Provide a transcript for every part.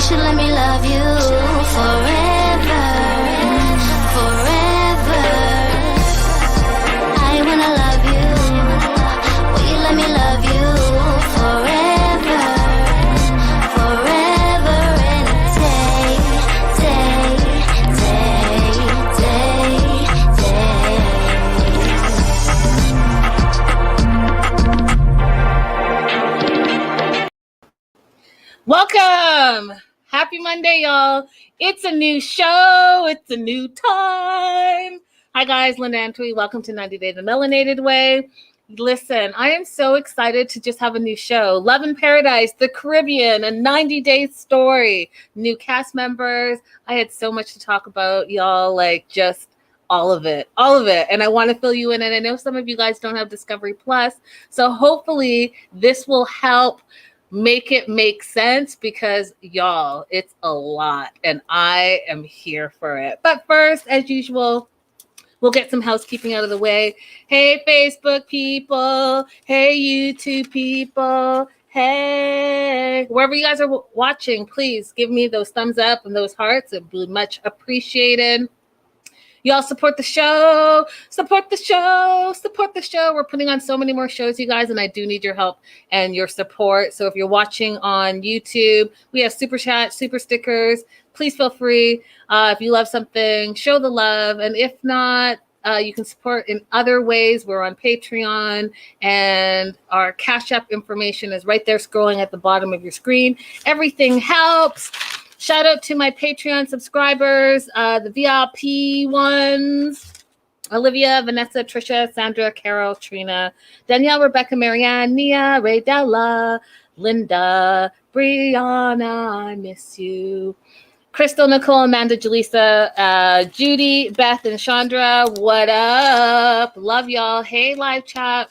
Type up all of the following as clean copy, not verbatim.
should let me love you forever, forever. I wanna love you. Will you let me love you forever, forever and a day, day, day, day, day. Welcome. Happy Monday, y'all. It's a new show. It's a new time. Hi, guys. Linda Antwi. Welcome to 90 Day the Melanated Way. Listen, I am so excited to just have a new show. Love in Paradise, the Caribbean, a 90-day story. New cast members. I had so much to talk about, y'all. Like, just all of it. And I want to fill you in. And I know some of you guys don't have Discovery Plus. So hopefully this will help make it make sense, because y'all, it's a lot and I am here for it. But first, as usual, we'll get some housekeeping out of the way. Hey, Facebook people. Hey, YouTube people. Hey, wherever you guys are watching, please give me those thumbs up and those hearts. It'd be much appreciated. Y'all support the show, support the show, support the show. We're putting on so many more shows, you guys, and I do need your help and your support. So if you're watching on YouTube, we have super chat, super stickers. Please feel free. If you love something, show the love. And if not, you can support in other ways. We're on Patreon, and our Cashapp information is right there scrolling at the bottom of your screen. Everything helps. Shout out to my Patreon subscribers, the VIP ones: Olivia, Vanessa, Trisha, Sandra, Carol, Trina, Danielle, Rebecca, Marianne, Nia, Ray Della, Linda, Brianna, I miss you, Crystal, Nicole, Amanda, Jaleesa, Judy, Beth, and Chandra. What up? Love y'all. Hey, live chat.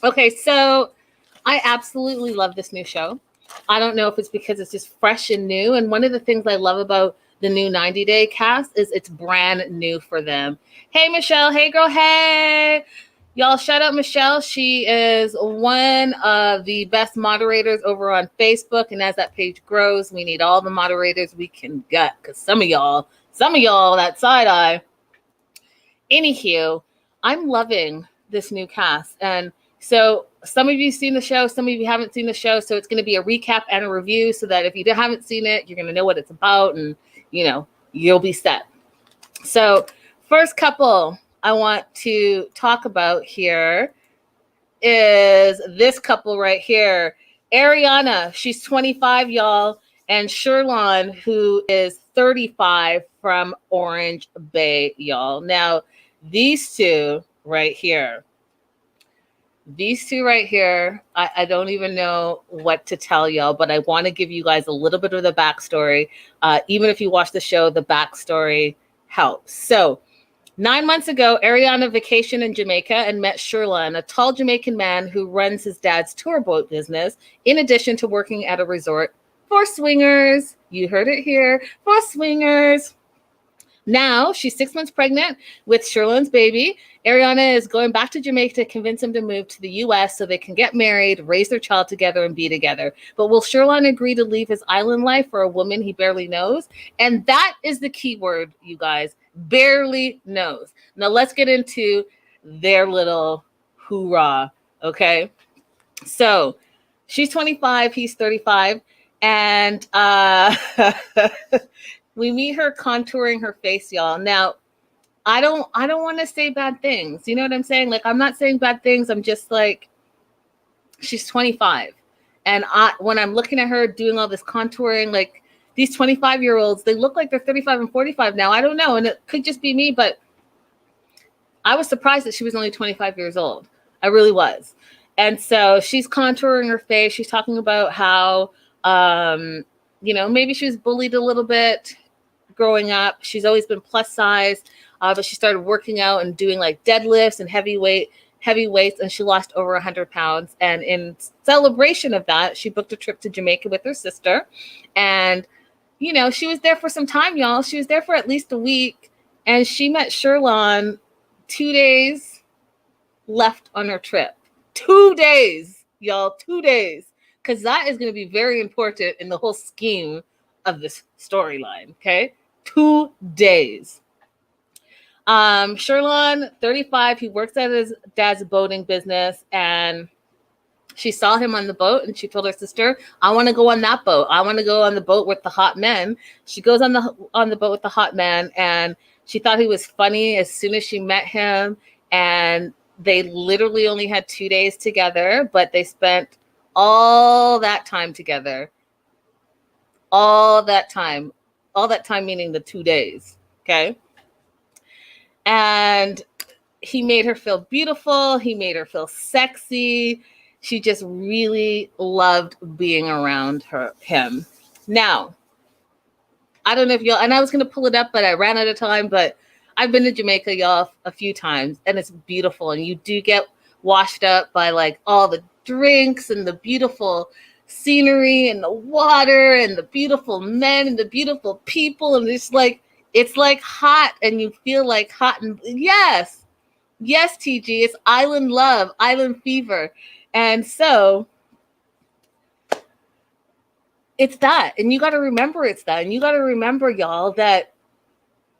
Okay, so I absolutely love this new show. I don't know if it's because it's just fresh and new. And one of the things I love about the new 90 Day cast is it's brand new for them. Hey, Michelle. Hey, girl. Hey. Y'all, shout out Michelle. She is one of the best moderators over on Facebook. And as that page grows, we need all the moderators we can get, because some of y'all, that side eye. Anywho, I'm loving this new cast. And so some of you have seen the show, some of you haven't seen the show. So it's going to be a recap and a review, so that if you haven't seen it, you're going to know what it's about, and, you know, you'll be set. So first couple I want to talk about here is this couple right here. Ariana, she's 25, y'all, and Sherlon, who is 35, from Orange Bay, y'all. Now, these two right here, I don't even know what to tell y'all, but I want to give you guys a little bit of the backstory. Even if you watch the show, the backstory helps. So 9 months ago, Ariana vacationed in Jamaica and met Sherlon, a tall Jamaican man who runs his dad's tour boat business, in addition to working at a resort for swingers. You heard it here, for swingers. Now she's 6 months pregnant with Sherlon's baby. Ariana is going back to Jamaica to convince him to move to the U.S. so they can get married, raise their child together, and be together. But will Sherlon agree to leave his island life for a woman he barely knows? And that is the key word, you guys. Barely knows. Now let's get into their little hoorah, okay? So she's 25, he's 35, and we meet her contouring her face, y'all. Now, I don't want to say bad things. You know what I'm saying? Like, I'm not saying bad things. I'm just like, she's 25. And when I'm looking at her doing all this contouring, like, these 25-year-olds, they look like they're 35 and 45 now. I don't know. And it could just be me, but I was surprised that she was only 25 years old. I really was. And so she's contouring her face. She's talking about how, maybe she was bullied a little bit growing up. She's always been plus size, but she started working out and doing like deadlifts and heavy weights, and she lost over 100 pounds. And in celebration of that, she booked a trip to Jamaica with her sister. And, she was there for some time, y'all. She was there for at least a week, and she met Sherlon 2 days left on her trip. 2 days, y'all, 2 days. Because that is going to be very important in the whole scheme of this storyline. Okay, 2 days. Sherlon, 35, he works at his dad's boating business, and she saw him on the boat and she told her sister, I want to go on that boat. I want to go on the boat with the hot men. She goes on the boat with the hot man, and she thought he was funny as soon as she met him. And they literally only had 2 days together, but they spent all that time together. All that time meaning the 2 days. Okay. And he made her feel beautiful. He made her feel sexy. She just really loved being around him. Now, I don't know if y'all, and I was going to pull it up, but I ran out of time, but I've been to Jamaica, y'all, a few times, and it's beautiful. And you do get washed up by like all the drinks and the beautiful scenery and the water and the beautiful men and the beautiful people. And it's like hot, and you feel like hot. And yes, TG, it's island love, island fever. And so it's that. And you got to remember it's that. And you got to remember, y'all, that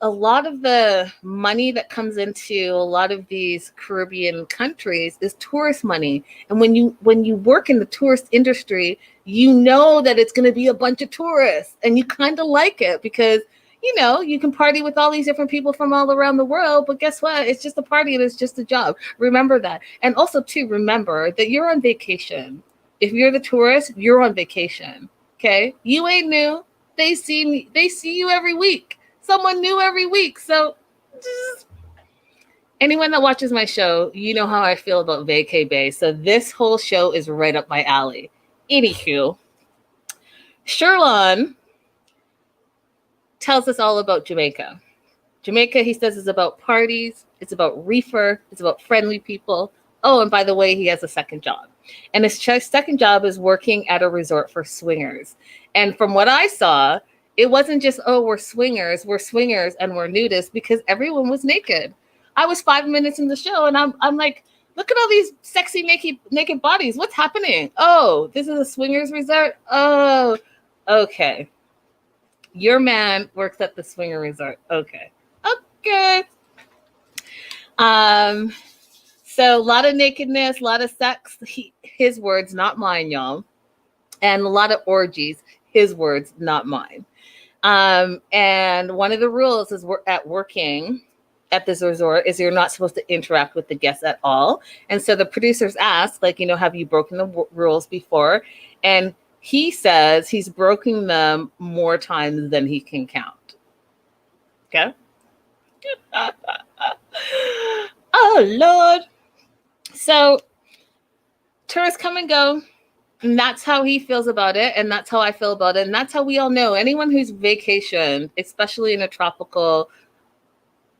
a lot of the money that comes into a lot of these Caribbean countries is tourist money. And when you work in the tourist industry, you know that it's going to be a bunch of tourists, and you kind of like it because, you know, you can party with all these different people from all around the world, but guess what? It's just a party and it's just a job. Remember that. And also, too, remember that you're on vacation. If you're the tourist, you're on vacation. Okay? You ain't new. They see you every week. Someone new every week. So just, anyone that watches my show, you know how I feel about Vacay Bay. So this whole show is right up my alley. Anywho, Sherlon tells us all about Jamaica. Jamaica, he says, is about parties. It's about reefer. It's about friendly people. Oh, and by the way, he has a second job. And his second job is working at a resort for swingers. And from what I saw, it wasn't just, oh, we're swingers and we're nudists, because everyone was naked. I was 5 minutes in the show and I'm like, look at all these sexy naked bodies. What's happening? Oh, this is a swingers resort? Oh, okay. Your man works at the swinger resort. Okay. So a lot of nakedness, a lot of sex, his words, not mine, y'all. And a lot of orgies, his words, not mine. And one of the rules is working at this resort is you're not supposed to interact with the guests at all. And so the producers ask, like, you know, have you broken the rules before? And he says he's broken them more times than he can count. Okay. Oh, Lord. So tourists come and go. And that's how he feels about it. And that's how I feel about it. And that's how we all know anyone who's vacationed, especially in a tropical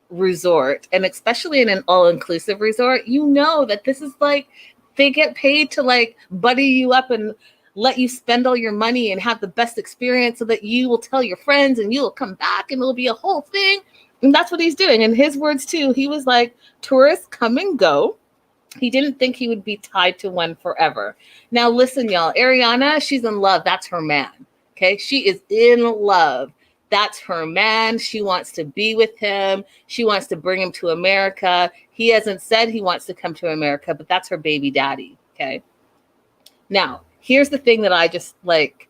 resort, and especially in an all-inclusive resort, you know that this is like, they get paid to like buddy you up and let you spend all your money and have the best experience so that you will tell your friends and you'll come back and it'll be a whole thing. And that's what he's doing. And his words too, he was like, tourists come and go. He didn't think he would be tied to one forever. Now listen, y'all, Ariana, she's in love. That's her man. Okay. She is in love. That's her man. She wants to be with him. She wants to bring him to America. He hasn't said he wants to come to America, but that's her baby daddy. Okay. Now, here's the thing that I just like.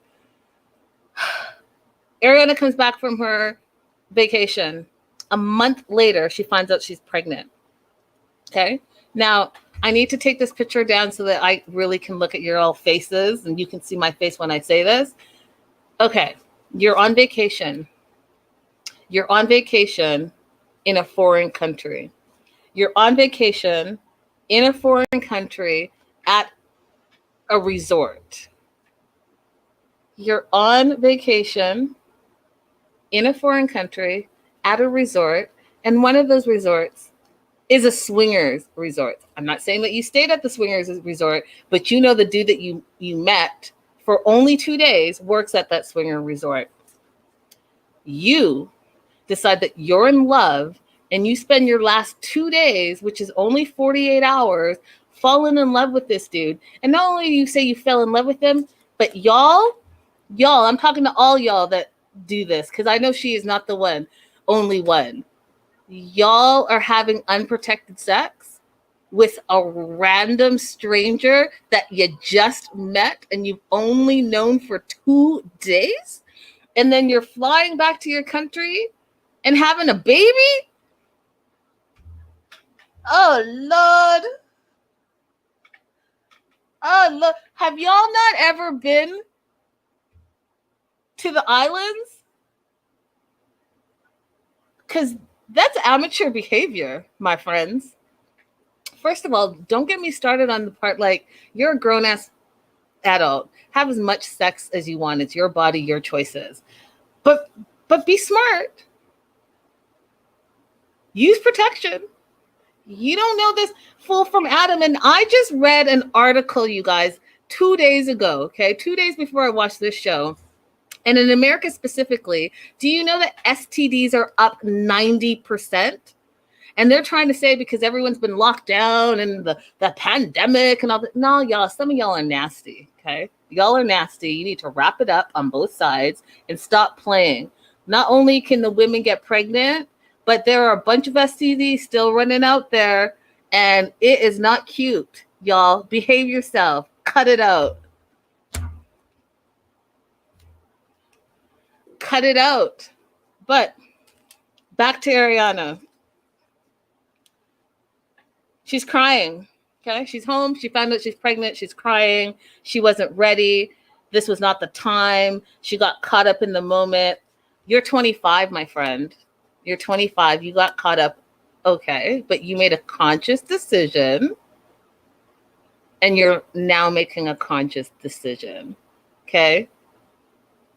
Ariana comes back from her vacation. A month later, she finds out she's pregnant. Okay. Now, I need to take this picture down so that I really can look at your all faces and you can see my face when I say this. Okay. You're on vacation. You're on vacation in a foreign country. You're on vacation in a foreign country at a resort. You're on vacation in a foreign country at a resort, and one of those resorts is a swingers resort. I'm not saying that you stayed at the swingers resort, but you know the dude that you met for only 2 days works at that swinger resort. You decide that you're in love and you spend your last 2 days, which is only 48 hours, falling in love with this dude. And not only do you say you fell in love with him, but y'all, I'm talking to all y'all that do this because I know she is not the one, only one. Y'all are having unprotected sex with a random stranger that you just met and you've only known for 2 days, and then you're flying back to your country and having a baby? Oh Lord. Oh Lord. Have y'all not ever been to the islands? Because that's amateur behavior, my friends. First of all, don't get me started on the part like you're a grown ass adult. Have as much sex as you want. It's your body, your choices. But be smart. Use protection. You don't know this fool from Adam. And I just read an article, you guys, 2 days ago, okay? 2 days before I watched this show. And in America specifically, do you know that STDs are up 90%? And they're trying to say because everyone's been locked down and the pandemic and all that. No, y'all, some of y'all are nasty, okay? Y'all are nasty. You need to wrap it up on both sides and stop playing. Not only can the women get pregnant, but there are a bunch of STDs still running out there, and it is not cute, y'all. Behave yourself. Cut it out. Cut it out. But back to Ariana. She's crying. Okay. She's home. She found out she's pregnant. She's crying. She wasn't ready. This was not the time. She got caught up in the moment. You're 25, my friend. You're 25. You got caught up. Okay. But you made a conscious decision. And you're now making a conscious decision. Okay.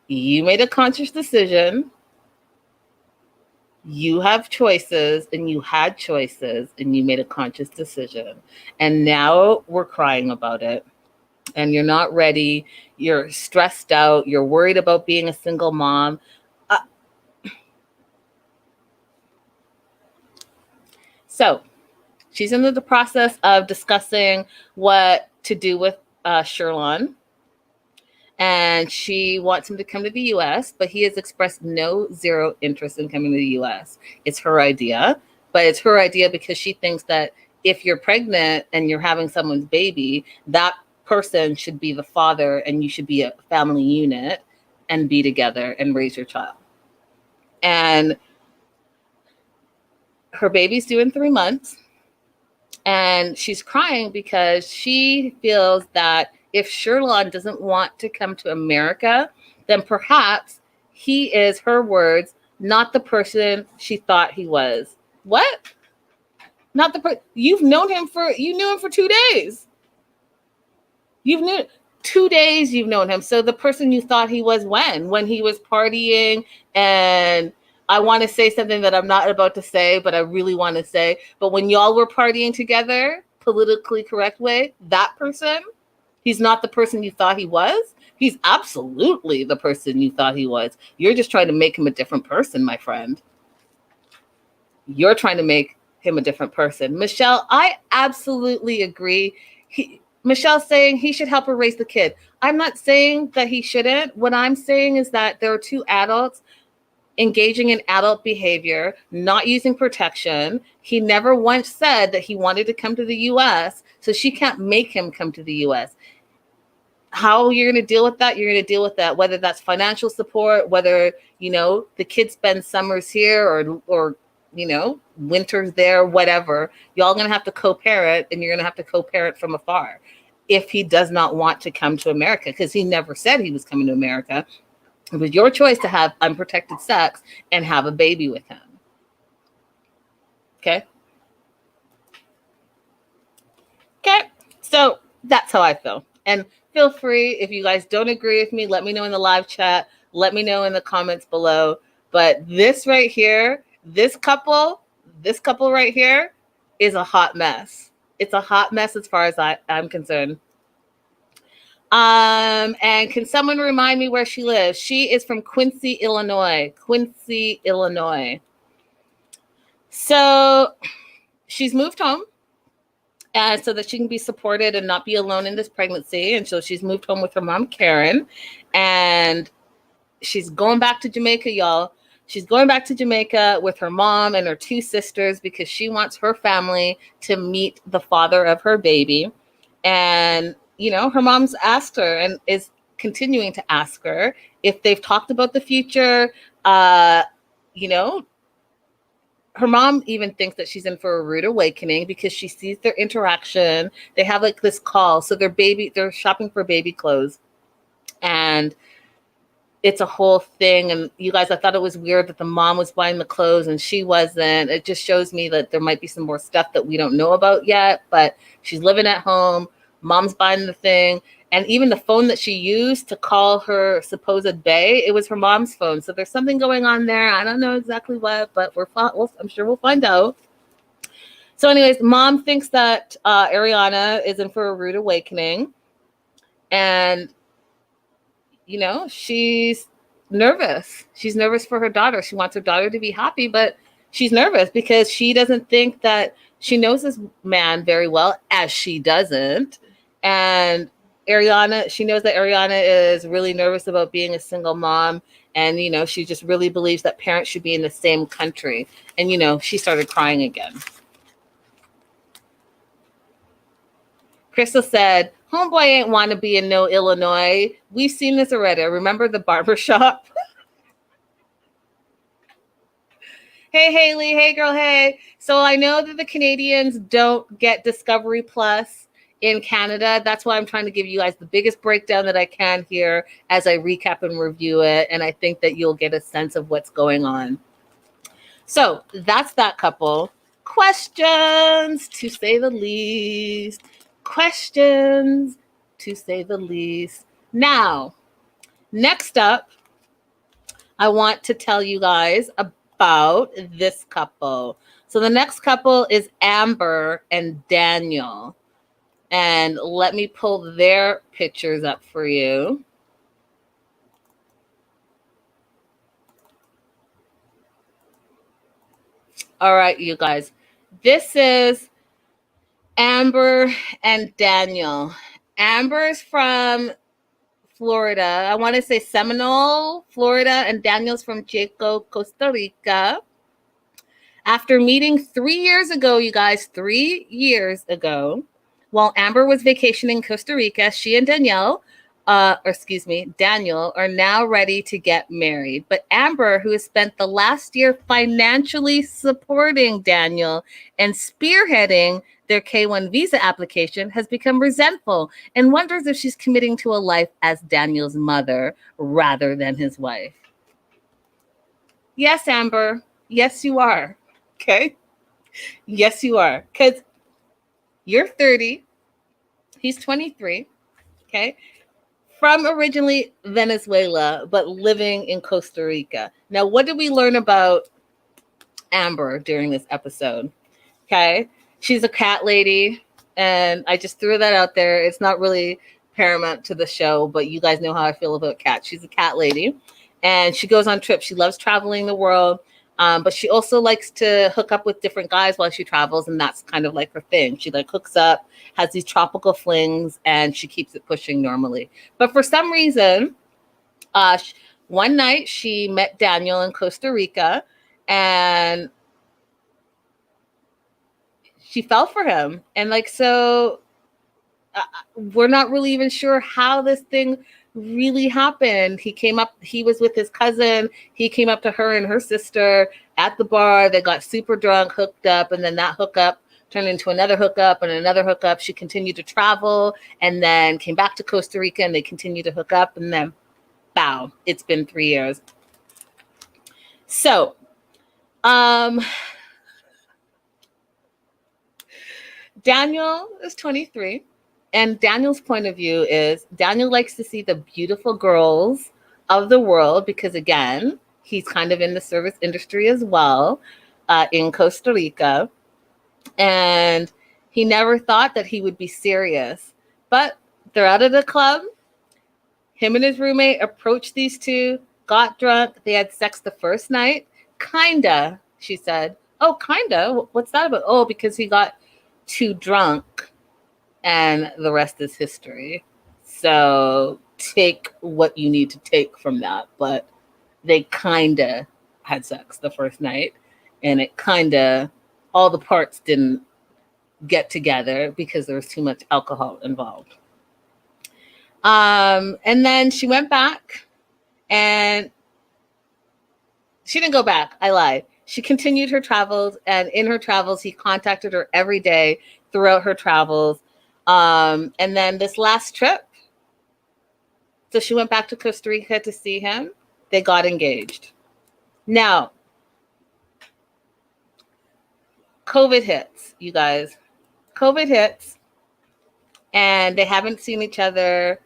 You made a conscious decision. You have choices and you had choices and you made a conscious decision. And now we're crying about it. And you're not ready. You're stressed out. You're worried about being a single mom. So she's in the process of discussing what to do with Sherlon. And she wants him to come to the U.S., but he has expressed zero interest in coming to the U.S. It's her idea, but it's her idea because she thinks that if you're pregnant and you're having someone's baby, that person should be the father and you should be a family unit and be together and raise your child. And her baby's due in 3 months. And she's crying because she feels that if Sherlon doesn't want to come to America, then perhaps he is, her words, not the person she thought he was. What? Not the person. You knew him for 2 days. You've knew 2 days you've known him. So the person you thought he was when he was partying, and I want to say something that I'm not about to say, but I really want to say, but when y'all were partying together, politically correct way, that person, he's not the person you thought he was. He's absolutely the person you thought he was. You're just trying to make him a different person, my friend. You're trying to make him a different person. Michelle, I absolutely agree. Michelle's saying he should help her raise the kid. I'm not saying that he shouldn't. What I'm saying is that there are two adults engaging in adult behavior, not using protection. He never once said that he wanted to come to the U.S., so she can't make him come to the U.S. How you're going to deal with that? You're going to deal with that, whether that's financial support, whether, the kids spend summers here or winters there, whatever. Y'all going to have to co-parent, and you're going to have to co-parent from afar if he does not want to come to America, because he never said he was coming to America. It was your choice to have unprotected sex and have a baby with him. Okay? Okay? So that's how I feel. And feel free, if you guys don't agree with me, let me know in the live chat. Let me know in the comments below. But this right here, this couple right here is a hot mess. It's a hot mess as far as I'm concerned. And can someone remind me where she lives? She is from Quincy, Illinois. Quincy, Illinois. So she's moved home so that she can be supported and not be alone in this pregnancy. And so she's moved home with her mom, Karen. And she's going back to Jamaica, y'all. She's going back to Jamaica with her mom and her two sisters because she wants her family to meet the father of her baby. And, her mom's asked her and is continuing to ask her if they've talked about the future. You know, her mom even thinks that she's in for a rude awakening because she sees their interaction. They have like this call. So they're shopping for baby clothes. And it's a whole thing. And you guys, I thought it was weird that the mom was buying the clothes and she wasn't. It just shows me that there might be some more stuff that we don't know about yet, but she's living at home. Mom's buying the thing. And even the phone that she used to call her supposed bae, it was her mom's phone. So there's something going on there. I don't know exactly what, but I'm sure we'll find out. So anyways, mom thinks that Ariana is in for a rude awakening. And she's nervous. She's nervous for her daughter. She wants her daughter to be happy, but she's nervous because she doesn't think that she knows this man very well, as she doesn't. And she knows that Ariana is really nervous about being a single mom. And, she just really believes that parents should be in the same country. And, she started crying again. Crystal said, homeboy ain't want to be in no Illinois. We've seen this already. Remember the barbershop? Hey, Haley. Hey, girl. Hey. So I know that the Canadians don't get Discovery Plus in Canada. That's why I'm trying to give you guys the biggest breakdown that I can here as I recap and review it. And I think that you'll get a sense of what's going on. So that's that couple. Questions, to say the least. Questions, to say the least. Now, next up, I want to tell you guys about this couple. So the next couple is Amber and Daniel. And let me pull their pictures up for you. All right, you guys. This is Amber and Daniel. Amber's from Florida. I want to say Seminole, Florida, and Daniel's from Chico, Costa Rica. After meeting 3 years ago, you guys, 3 years ago, while Amber was vacationing in Costa Rica, she and Daniel are now ready to get married. But Amber, who has spent the last year financially supporting Daniel and spearheading their K-1 visa application, has become resentful and wonders if she's committing to a life as Daniel's mother rather than his wife. Yes, Amber. Yes, you are. Okay? Yes, you are. Because you're 30. He's 23. Okay? From originally Venezuela, but living in Costa Rica. Now, what did we learn about Amber during this episode? Okay. She's a cat lady, and I just threw that out there. It's not really paramount to the show, but you guys know how I feel about cats. She's a cat lady, and she goes on trips. She loves traveling the world, but she also likes to hook up with different guys while she travels, and that's kind of like her thing. She like hooks up, has these tropical flings, and she keeps it pushing normally. But for some reason, one night she met Daniel in Costa Rica, and she fell for him. And we're not really even sure how this thing really happened. He was with his cousin. He came up to her and her sister at the bar. They got super drunk, hooked up, and then that hookup turned into another hookup and another hookup. She continued to travel and then came back to Costa Rica, and they continued to hook up, and then bow, it's been 3 years. So, Daniel is 23. And Daniel's point of view is Daniel likes to see the beautiful girls of the world because, again, he's kind of in the service industry as well in Costa Rica. And he never thought that he would be serious. But they're out of the club. Him and his roommate approached these two, got drunk. They had sex the first night. Kinda, she said. Oh, kinda? What's that about? Oh, because he got too drunk. And the rest is history. So take what you need to take from that, but they kind of had sex the first night, and it kind of, all the parts didn't get together because there was too much alcohol involved. And then she went back, and she didn't go back. I lied. She continued her travels, and in her travels, he contacted her every day throughout her travels. And then this last trip, so she went back to Costa Rica to see him. They got engaged. Now, COVID hits, you guys. COVID hits, and they haven't seen each other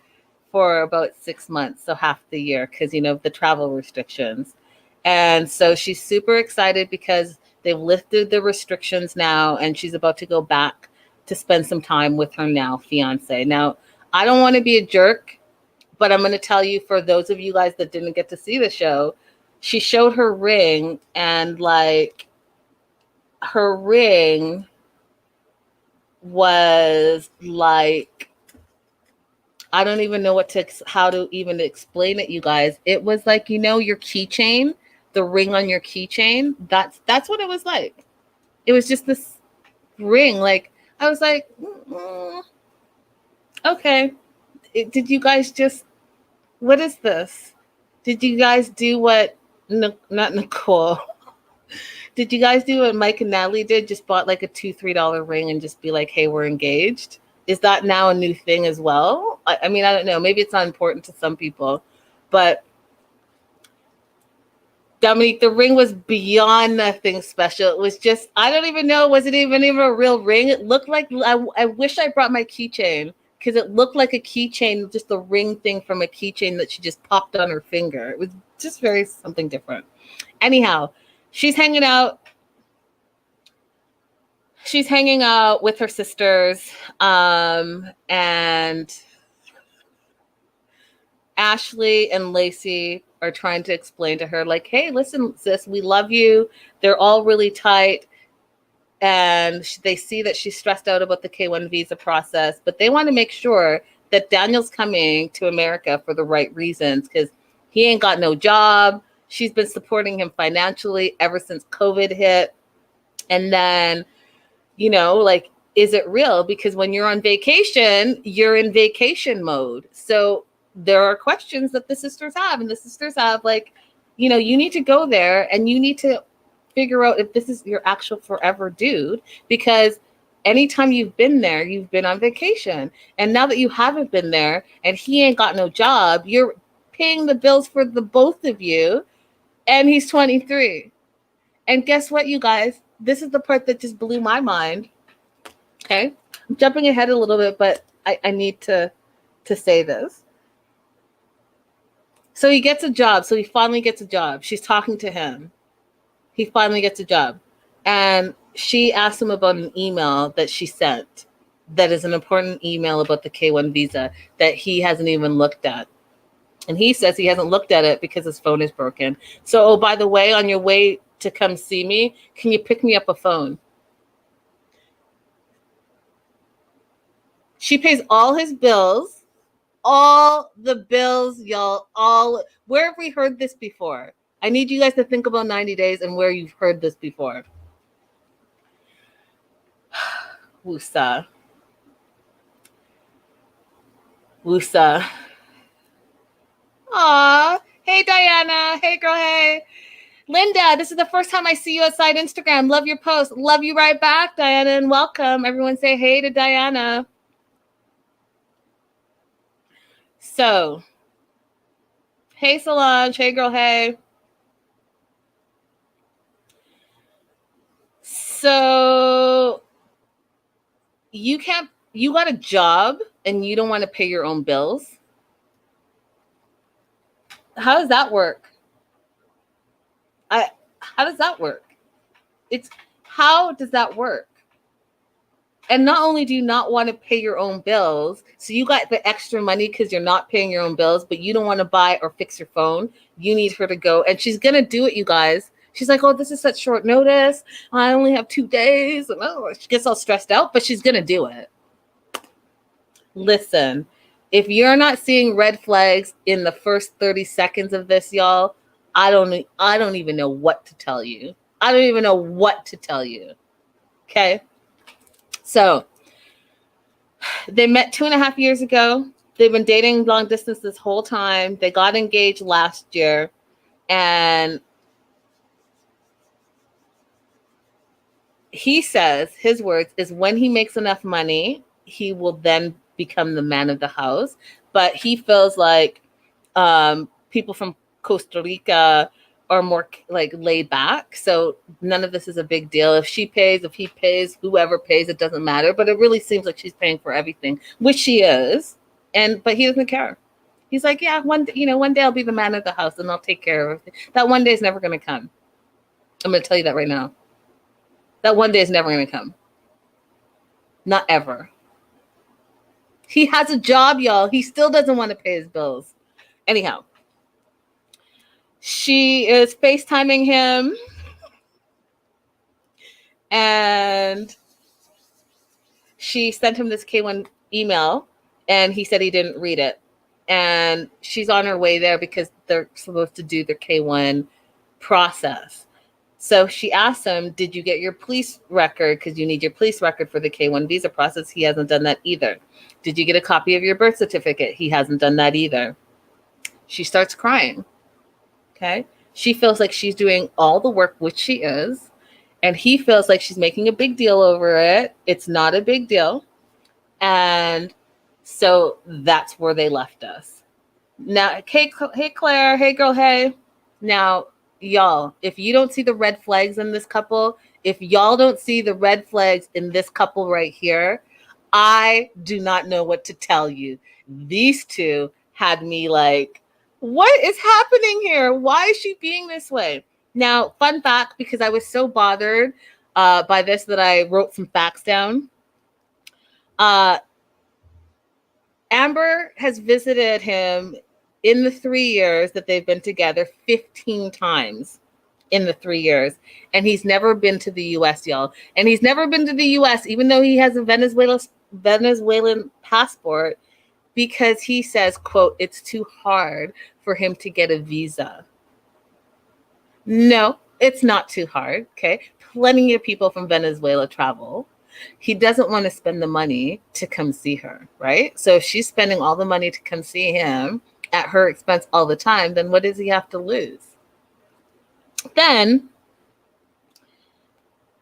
for about 6 months, so half the year, because, you know, the travel restrictions. And so she's super excited because they've lifted the restrictions now, and she's about to go back to spend some time with her now fiance. Now, I don't want to be a jerk, but I'm going to tell you, for those of you guys that didn't get to see the show, she showed her ring, and like her ring was like, I don't even know how to even explain it, you guys. It was like, you know, your keychain, the ring on your keychain. That's what it was like. It was just this ring. Like, I was like, okay. Did you guys just, what is this? Did you guys do what, not Nicole. Did you guys do what Mike and Natalie did? Just bought like a $2-3 ring and just be like, hey, we're engaged? Is that now a new thing as well? I mean, I don't know. Maybe it's not important to some people, but Dominique, the ring was beyond nothing special. It was just, I don't even know. Was it even a real ring? It looked like, I wish I brought my keychain, because it looked like a keychain, just the ring thing from a keychain that she just popped on her finger. It was just very something different. Anyhow, she's hanging out. She's hanging out with her sisters, and Ashley and Lacey are trying to explain to her, like, hey, listen, sis, we love you. They're all really tight, and they see that she's stressed out about the K1 visa process, but they want to make sure that Daniel's coming to America for the right reasons, because he ain't got no job. She's been supporting him financially ever since COVID hit. And then, you know, like, is it real? Because when you're on vacation, you're in vacation mode. So there are questions that the sisters have, and the sisters have, like, you know, you need to go there and you need to figure out if this is your actual forever dude, because anytime you've been there, you've been on vacation. And now that you haven't been there and he ain't got no job, you're paying the bills for the both of you, and he's 23. And guess what, you guys? This is the part that just blew my mind. Okay, I'm jumping ahead a little bit, but I need to say this. So he gets a job. So he finally gets a job. She's talking to him. He finally gets a job. And she asks him about an email that she sent that is an important email about the K1 visa that he hasn't even looked at. And he says he hasn't looked at it because his phone is broken. So, oh, by the way, on your way to come see me, can you pick me up a phone? She pays all his bills, all the bills, y'all, all. Where have we heard this before? I need you guys to think about 90 days and where you've heard this before. Woosa. Woosa. Aw. Hey, Diana. Hey, girl. Hey. Linda, this is the first time I see you outside Instagram. Love your post. Love you right back, Diana, and welcome. Everyone say hey to Diana. So, hey, Solange. Hey, girl. Hey. So, you got a job and you don't want to pay your own bills? How does that work? How does that work? How does that work? And not only do you not want to pay your own bills, so you got the extra money because you're not paying your own bills, but you don't want to buy or fix your phone. You need her to go, and she's going to do it, you guys. She's like, oh, this is such short notice. I only have 2 days. And she gets all stressed out, but she's going to do it. Listen, If you're not seeing red flags in the first 30 seconds of this, y'all, I don't even know what to tell you. I don't even know what to tell you. Okay? So, they met 2.5 years ago. They've been dating long distance this whole time. They got engaged last year. And he says, his words is, when he makes enough money, he will then become the man of the house. But he feels like people from Costa Rica are more like laid back. So none of this is a big deal. If she pays, if he pays, whoever pays, it doesn't matter. But it really seems like she's paying for everything, which she is. But he doesn't care. He's like, yeah, one day I'll be the man of the house and I'll take care of everything. That one day is never going to come. I'm going to tell you that right now. That one day is never going to come. Not ever. He has a job, y'all. He still doesn't want to pay his bills. Anyhow, she is FaceTiming him. And she sent him this K1 email. And he said he didn't read it. And she's on her way there because they're supposed to do their K1 process. So she asked him, did you get your police record? Because you need your police record for the K1 visa process. He hasn't done that either. Did you get a copy of your birth certificate? He hasn't done that either. She starts crying. Okay. She feels like she's doing all the work, which she is. And he feels like she's making a big deal over it. It's not a big deal. And so that's where they left us. Now, hey Claire, hey girl, hey. Now, y'all, if you don't see the red flags in this couple, if y'all don't see the red flags in this couple right here, I do not know what to tell you. These two had me like, what is happening here? Why is she being this way? Now, fun fact, because I was so bothered by this that I wrote some facts down. Amber has visited him in the 3 years that they've been together 15 times in the 3 years. And he's never been to the U.S., y'all. And he's never been to the U.S., even though he has a Venezuelan passport, because he says, quote, it's too hard for him to get a visa. No, it's not too hard, okay? Plenty of people from Venezuela travel. He doesn't want to spend the money to come see her, right? So if she's spending all the money to come see him at her expense all the time, then what does he have to lose? Then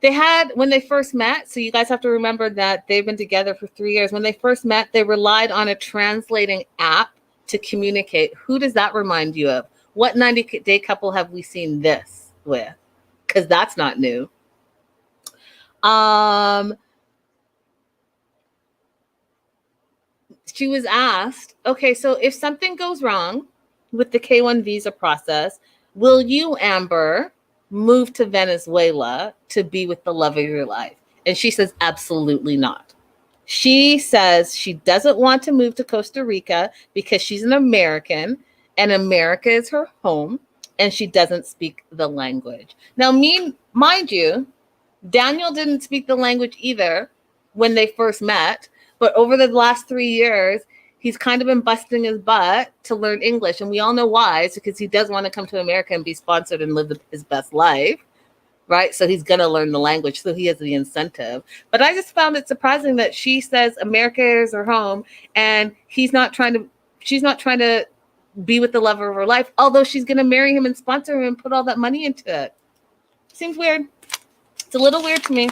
they had, when they first met, so you guys have to remember that they've been together for 3 years. When they first met, they relied on a translating app to communicate. Who does that remind you of? What 90-day couple have we seen this with? Because that's not new. She was asked, okay, so if something goes wrong with the K1 visa process, will you, Amber, move to Venezuela to be with the love of your life? And she says, absolutely not. She says she doesn't want to move to Costa Rica because she's an American and America is her home and she doesn't speak the language. Now, mind you, Daniel didn't speak the language either when they first met, but over the last 3 years, he's kind of been busting his butt to learn English. And we all know why. It's because he does want to come to America and be sponsored and live his best life, right? So he's going to learn the language. So he has the incentive. But I just found it surprising that she says America is her home and she's not trying to be with the lover of her life, although she's going to marry him and sponsor him and put all that money into it. Seems weird. It's a little weird to me.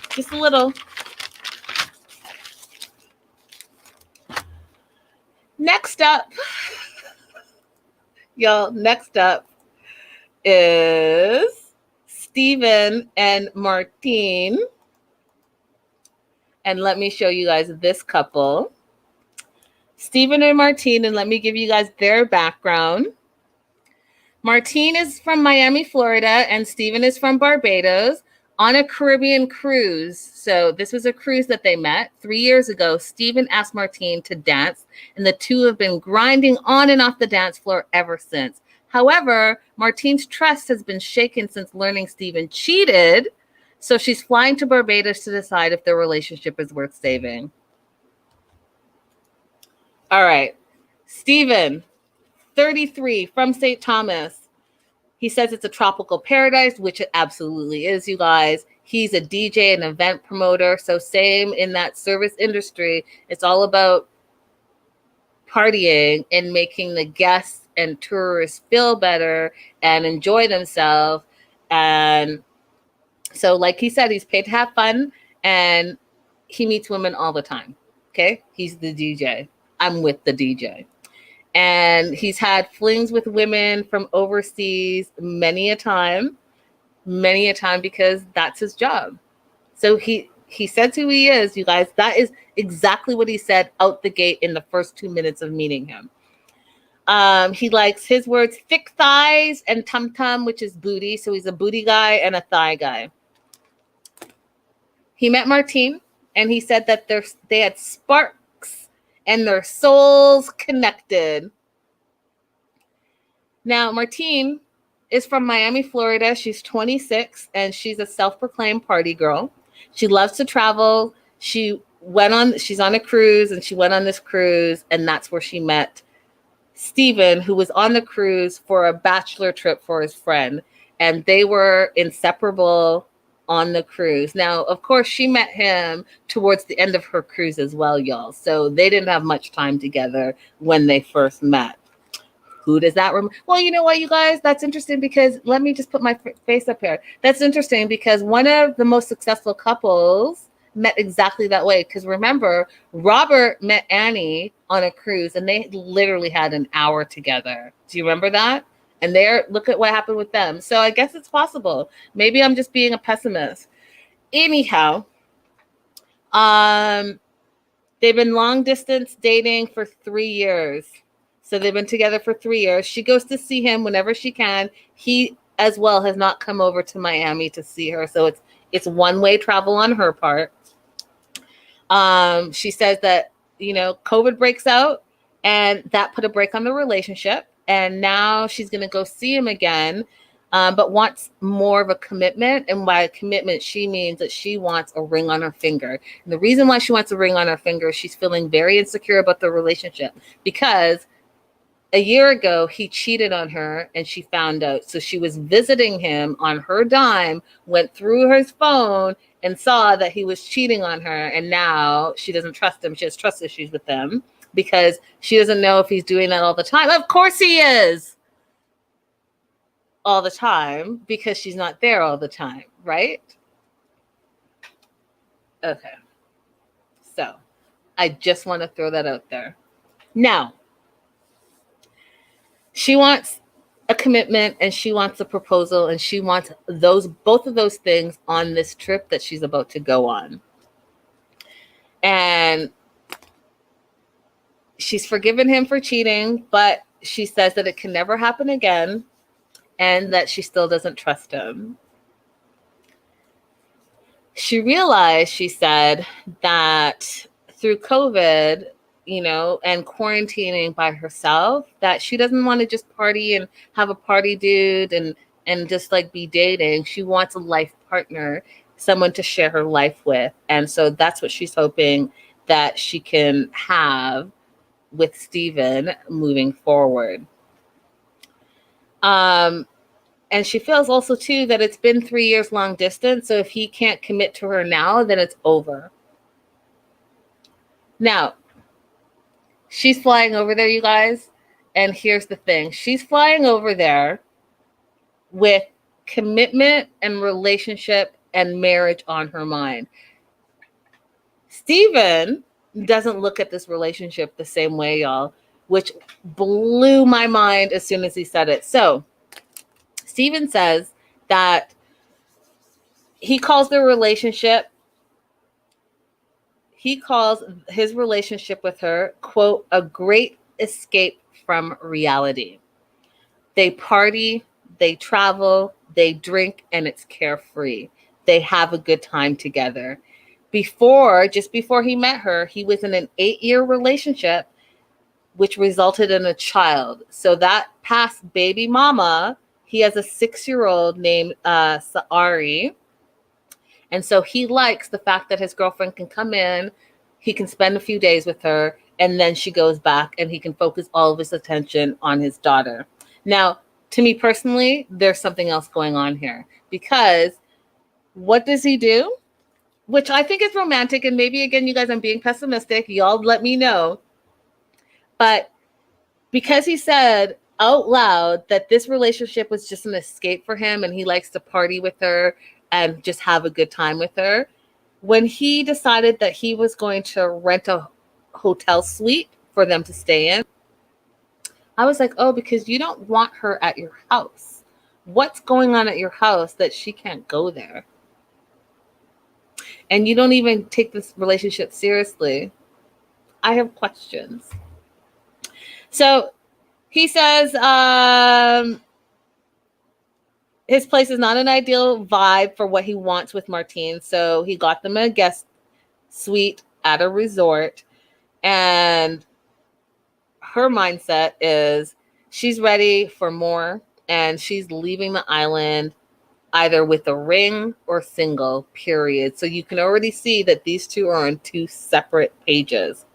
Just a little. Next up, y'all, next up is Steven and Martine. And let me show you guys this couple. Steven and Martine, and let me give you guys their background. Martine is from Miami, Florida, and Steven is from Barbados on a Caribbean cruise. So this was a cruise that they met 3 years ago. Steven asked Martine to dance, and the two have been grinding on and off the dance floor ever since. However, Martine's trust has been shaken since learning Steven cheated, so she's flying to Barbados to decide if their relationship is worth saving. All right. Steven, 33, from St. Thomas. He says it's a tropical paradise, which it absolutely is, you guys. He's a DJ and event promoter. So same in that service industry. It's all about partying and making the guests and tourists feel better and enjoy themselves. And so, like he said, he's paid to have fun and he meets women all the time. Okay. He's the DJ. I'm with the DJ. And he's had flings with women from overseas many a time, because that's his job. So he says who he is, you guys. That is exactly what he said out the gate in the first 2 minutes of meeting him. He likes, his words, thick thighs and tum tum, which is booty. So he's a booty guy and a thigh guy. He met Martine and he said that they had sparks and their souls connected. Now, Martine is from Miami, Florida. She's 26 and she's a self-proclaimed party girl. She loves to travel. She's on a cruise and she went on this cruise, and that's where she met Steven, who was on the cruise for a bachelor trip for his friend, and they were inseparable on the cruise. Now, of course, she met him towards the end of her cruise as well, y'all. So they didn't have much time together when they first met. Who does that remember? Well, you know what, you guys? That's interesting because let me just put my face up here. That's interesting because one of the most successful couples met exactly that way. Because remember, Robert met Annie on a cruise and they literally had an hour together. Do you remember that? And look at what happened with them. So I guess it's possible. Maybe I'm just being a pessimist. Anyhow, they've been long distance dating for 3 years. So they've been together for 3 years. She goes to see him whenever she can. He as well has not come over to Miami to see her. So it's one-way travel on her part. She says that, COVID breaks out and that put a break on the relationship. And now she's going to go see him again, but wants more of a commitment. And by commitment, she means that she wants a ring on her finger. And the reason why she wants a ring on her finger, she's feeling very insecure about the relationship because a year ago, he cheated on her and she found out. So she was visiting him on her dime, went through his phone and saw that he was cheating on her. And now she doesn't trust him. She has trust issues with him because she doesn't know if he's doing that all the time. Of course he is all the time because she's not there all the time, right? Okay. So I just want to throw that out there. Now, she wants a commitment and she wants a proposal and she wants both of those things on this trip that she's about to go on. And she's forgiven him for cheating, but she says that it can never happen again and that she still doesn't trust him. She realized, she said, that through COVID, and quarantining by herself, that she doesn't want to just party and have a party dude and just like be dating. She wants a life partner, someone to share her life with. And so that's what she's hoping that she can have with Steven moving forward. And she feels also too that it's been 3 years long distance. So if he can't commit to her now, then it's over. Now, she's flying over there, you guys. And here's the thing. She's flying over there with commitment and relationship and marriage on her mind. Steven doesn't look at this relationship the same way, y'all, which blew my mind as soon as he said it. So Steven says that he calls his relationship with her, quote, a great escape from reality. They party, they travel, they drink, and it's carefree. They have a good time together. Just before he met her, he was in an 8-year relationship, which resulted in a child. So that past baby mama, he has a 6-year-old named Saari. And so he likes the fact that his girlfriend can come in, he can spend a few days with her, and then she goes back and he can focus all of his attention on his daughter. Now, to me personally, there's something else going on here, because what does he do? Which I think is romantic, and maybe again, you guys, I'm being pessimistic. Y'all let me know. But because he said out loud that this relationship was just an escape for him and he likes to party with her and just have a good time with her, when he decided that he was going to rent a hotel suite for them to stay in, I was like, oh, because you don't want her at your house. What's going on at your house that she can't go there? And you don't even take this relationship seriously. I have questions. So he says his place is not an ideal vibe for what he wants with Martine. So he got them a guest suite at a resort. And her mindset is she's ready for more. And she's leaving the island either with a ring or single, period. So you can already see that these two are on two separate pages.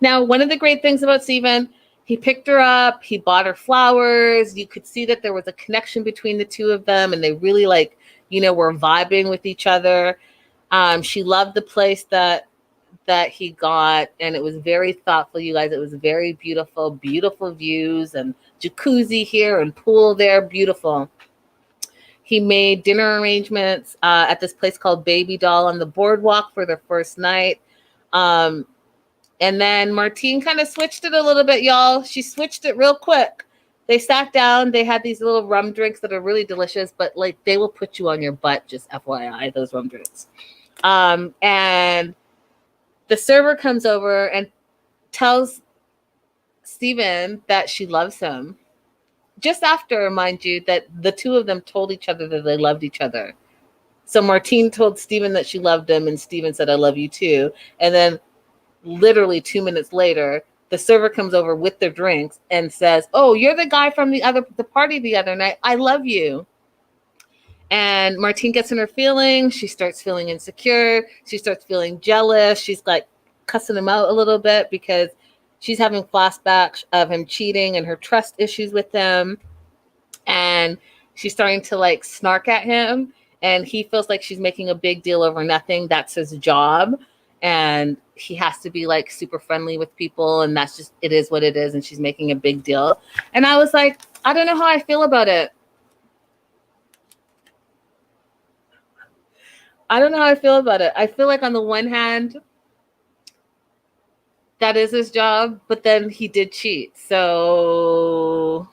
Now, one of the great things about Steven, he picked her up, he bought her flowers. You could see that there was a connection between the two of them, and they really were vibing with each other. She loved the place that he got, and it was very thoughtful, you guys. It was very beautiful, beautiful views, and jacuzzi here and pool there, beautiful. He made dinner arrangements at this place called Baby Doll on the boardwalk for their first night. And then Martine kind of switched it a little bit, y'all. She switched it real quick. They sat down. They had these little rum drinks that are really delicious, but they will put you on your butt, just FYI, those rum drinks. And the server comes over and tells Steven that she loves him. Just after, mind you, that the two of them told each other that they loved each other. So Martine told Steven that she loved him, and Steven said, I love you too. And then literally 2 minutes later, the server comes over with their drinks and says, oh, you're the guy from the party the other night. I love you. And Martine gets in her feelings. She starts feeling insecure. She starts feeling jealous. She's like cussing him out a little bit because she's having flashbacks of him cheating and her trust issues with him. And she's starting to snark at him. And he feels like she's making a big deal over nothing. That's his job. And he has to be super friendly with people. And that's just, it is what it is. And she's making a big deal. And I was like, I don't know how I feel about it. I don't know how I feel about it. I feel like on the one hand, that is his job, but then he did cheat. So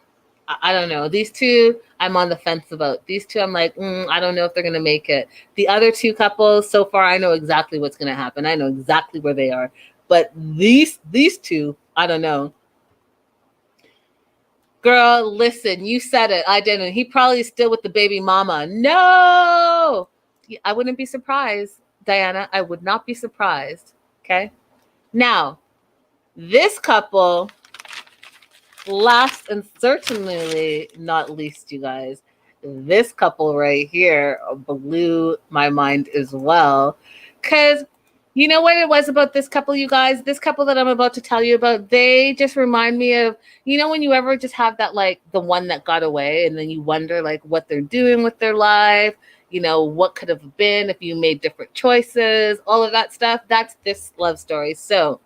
I don't know. These two, I'm on the fence about. These two, I'm like, I don't know if they're going to make it. The other two couples, so far, I know exactly what's going to happen. I know exactly where they are. But these two, I don't know. Girl, listen, you said it. I didn't. He probably is still with the baby mama. No! I wouldn't be surprised, Diana. I would not be surprised. Okay? Now, this couple, last and certainly not least, you guys, this couple right here blew my mind as well. Because you know what it was about this couple, you guys? This couple that I'm about to tell you about, they just remind me of, when you ever just have that, the one that got away, and then you wonder, what they're doing with their life, what could have been if you made different choices, all of that stuff. That's this love story. So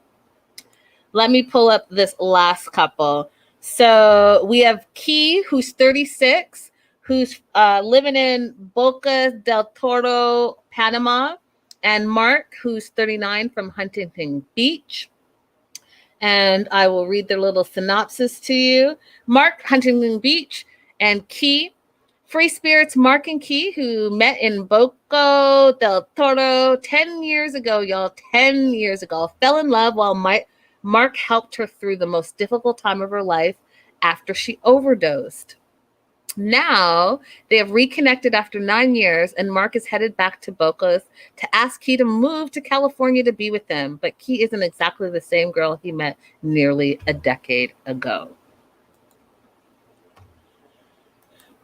let me pull up this last couple. So we have Key, who's 36, who's living in Boca del Toro, Panama, and Mark, who's 39, from Huntington Beach. And I will read their little synopsis to you. Mark, Huntington Beach, and Key, free spirits. Mark and Key, who met in Boca del Toro 10 years ago, y'all, 10 years ago, fell in love while Mark helped her through the most difficult time of her life after she overdosed. Now, they have reconnected after 9 years, and Mark is headed back to Boca's to ask Key to move to California to be with him. But Key isn't exactly the same girl he met nearly a decade ago.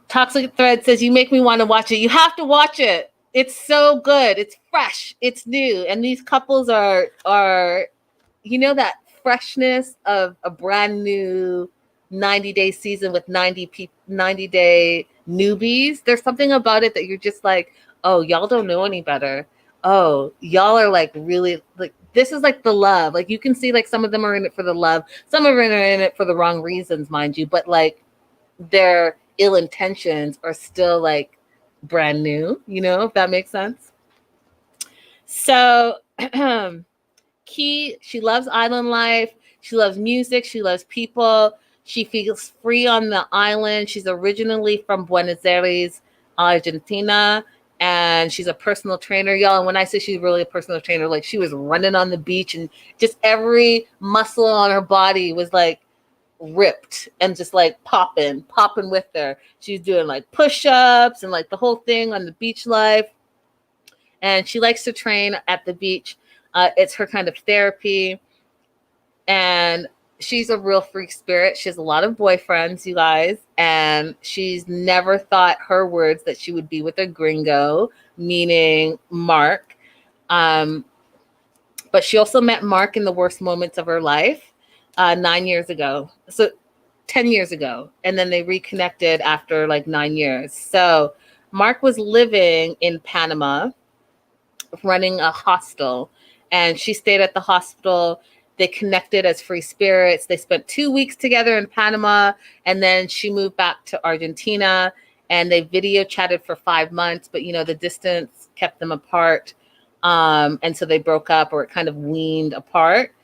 Toxic Thread says, you make me want to watch it. You have to watch it. It's so good. It's fresh. It's new. And these couples are that freshness of a brand new 90-day season with 90-day newbies. There's something about it that you're just like, oh, y'all don't know any better. Oh, y'all are like really like, this is like the love. Like you can see like some of them are in it for the love. Some of them are in it for the wrong reasons, mind you. But like their ill intentions are still like brand new, you know, if that makes sense. So Key, she loves island life. She loves music. She loves people. She feels free on the island. She's originally from Buenos Aires, Argentina, and she's a personal trainer, y'all. And when I say she's really a personal trainer, like she was running on the beach and just every muscle on her body was like ripped and just like popping with her. She's doing like push-ups and like the whole thing on the beach life. And she likes to train at the beach. It's her kind of therapy. And she's a real freak spirit. She has a lot of boyfriends, you guys. And she's never thought her words that she would be with a gringo, meaning Mark. But she also met Mark in the worst moments of her life 9 years ago. So 10 years ago. And then they reconnected after like 9 years. So Mark was living in Panama, running a hostel. And she stayed at the hospital. They connected as free spirits. They spent 2 weeks together in Panama. And then she moved back to Argentina. And they video chatted for 5 months. But, you know, the distance kept them apart. And so they broke up, or it kind of weaned apart.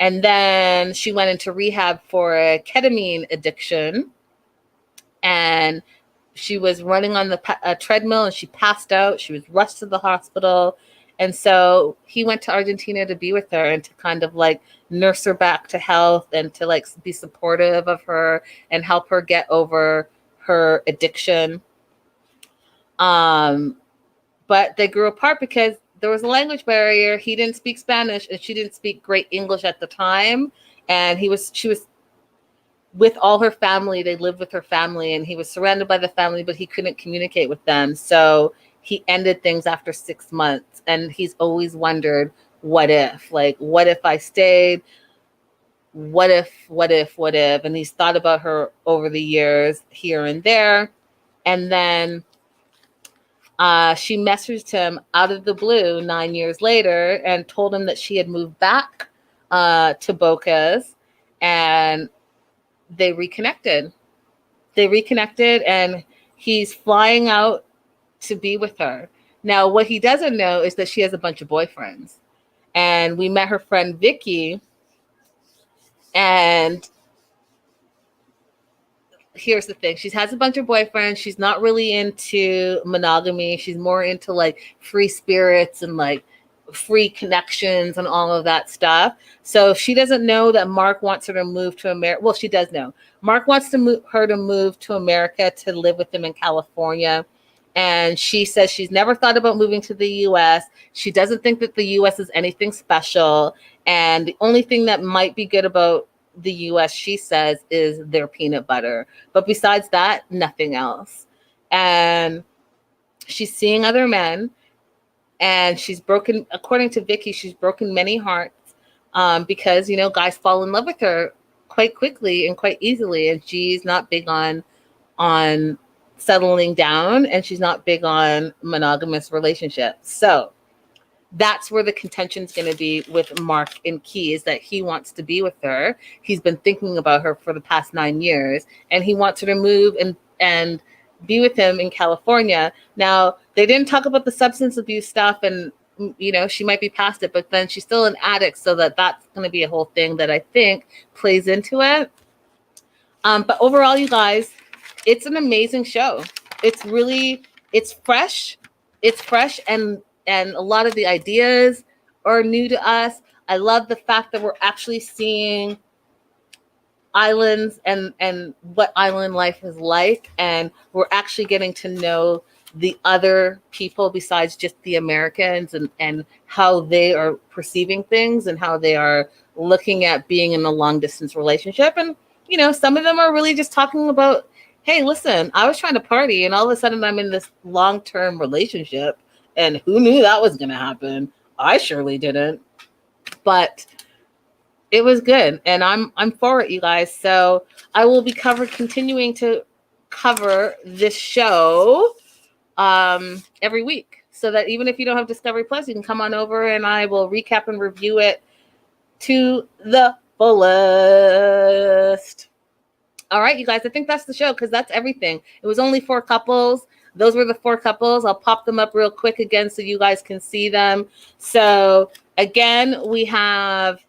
And then she went into rehab for a ketamine addiction. And she was running on the treadmill and she passed out. She was rushed to the hospital. And so he went to Argentina to be with her and to kind of like nurse her back to health and to like be supportive of her and help her get over her addiction. But they grew apart because there was a language barrier. He didn't speak Spanish and she didn't speak great English at the time. And she was with all her family. They lived with her family and he was surrounded by the family, but he couldn't communicate with them. So he ended things after 6 months. And he's always wondered, what if? Like, what if I stayed? What if? And he's thought about her over the years here and there. And then she messaged him out of the blue 9 years later and told him that she had moved back to Bocas, and they reconnected. And he's flying out to be with her. Now, what he doesn't know is that she has a bunch of boyfriends. And we met her friend Vicky. And here's the thing. She has a bunch of boyfriends. She's not really into monogamy. She's more into like free spirits and like free connections and all of that stuff. So she doesn't know that Mark wants her to move to America. Well, she does know. Mark wants to move to America to live with him in California. And she says she's never thought about moving to the U.S. She doesn't think that the U.S. is anything special. And the only thing that might be good about the U.S., she says, is their peanut butter. But besides that, nothing else. And she's seeing other men. And she's broken, according to Vicky, she's broken many hearts because, you know, guys fall in love with her quite quickly and quite easily. And she's not big on settling down, and she's not big on monogamous relationships. So that's where the contention is going to be with Mark and Key, is that he wants to be with her. He's been thinking about her for the past 9 years, and he wants her to move and be with him in California. Now, they didn't talk about the substance abuse stuff, and you know, she might be past it, but then she's still an addict, so that's going to be a whole thing that I think plays into it. But overall, you guys, it's an amazing show. It's fresh. It's fresh, and a lot of the ideas are new to us. I love the fact that we're actually seeing islands and what island life is like, and we're actually getting to know the other people besides just the Americans, and how they are perceiving things and how they are looking at being in a long distance relationship. And you know, some of them are really just talking about, hey, listen, I was trying to party and all of a sudden I'm in this long-term relationship, and who knew that was going to happen? I surely didn't. But It was good, and I'm for it, you guys. So I will be continuing to cover this show every week, so that even if you don't have Discovery Plus, you can come on over and I will recap and review it to the fullest. All right, you guys, I think that's the show because that's everything. It was only 4 couples. Those were the 4 couples. I'll pop them up real quick again so you guys can see them. So again, we have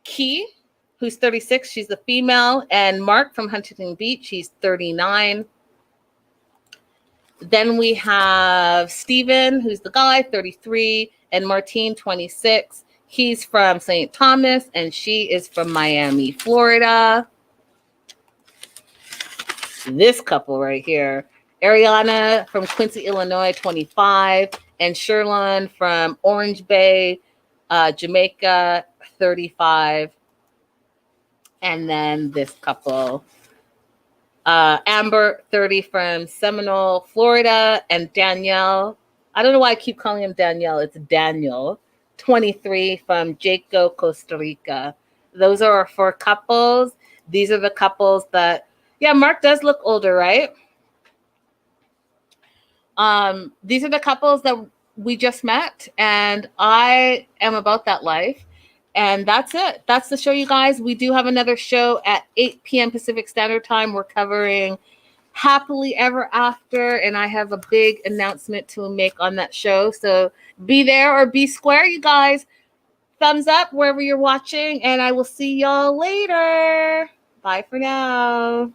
Key, who's 36. She's the female. And Mark from Huntington Beach. He's 39. Then we have Steven, who's the guy, 33. And Martine, 26. He's from St. Thomas. And she is from Miami, Florida. This couple right here, Ariana from Quincy, Illinois, 25, and Sherlon from Orange Bay, Jamaica, 35. And then this couple, Amber, 30, from Seminole, Florida, and Danielle. I don't know why I keep calling him Danielle. It's Daniel, 23, from Jaco, Costa Rica. Those are our 4 couples. These are the couples that, yeah, Mark does look older, right? These are the couples that we just met, and I am about that life. And that's it. That's the show, you guys. We do have another show at 8 p.m. Pacific Standard Time. We're covering Happily Ever After, and I have a big announcement to make on that show. So be there or be square, you guys. Thumbs up wherever you're watching, and I will see y'all later. Bye for now.